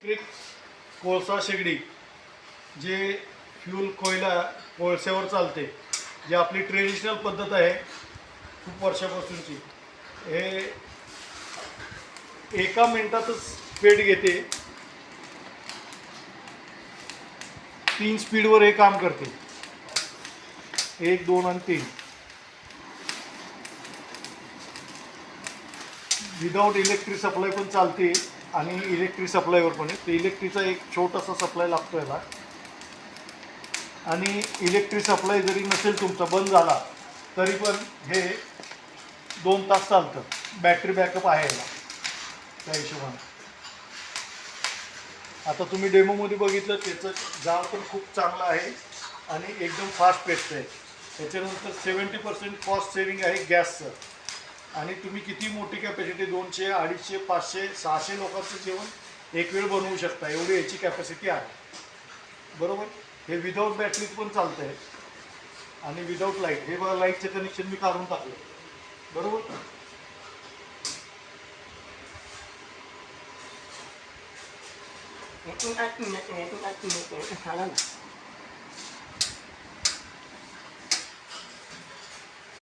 Electric कोळसा शेगडी जे फ्यूल कोळश्यावर चालते, जी आपली ट्रेडिशनल पद्धत आहे खूप वर्षापासूनची. हे एका मिनिटातच पेट घेते. 3 स्पीडवर हे काम करते, 1, 2 आणि 3. विदाउट इलेक्ट्रिक सप्लाय पण चालते आणि इलेक्ट्रिक सप्लायवर पण आहे. तर इलेक्ट्रिकचा एक छोटासा सप्लाय लागतो याला. आणि इलेक्ट्रिक सप्लाय जरी नसेल तुमचा, बंद झाला तरी पण हे 2 तास चालतं. बॅटरी बॅकअप आहे याला त्या हिशोबाने. आता तुम्ही डेमोमध्ये बघितलं, त्याचं जाळ पण खूप चांगलं आहे आणि एकदम फास्ट पेटतं आहे. त्याच्यानंतर 70% कॉस्ट सेविंग आहे गॅसचं. आणि तुम्ही किती मोठी कॅपॅसिटी 200, 250, 500, 600 लोकांचं जेवण एक वेळ बनवू शकता, एवढी याची कॅपॅसिटी आहे. बरोबर. हे विदाऊट बॅटरीत पण चालतं आहे आणि विदाऊट लाईट. हे बघा, लाईटचं कनेक्शन मी काढून टाकलं. बरोबर. झाला ना.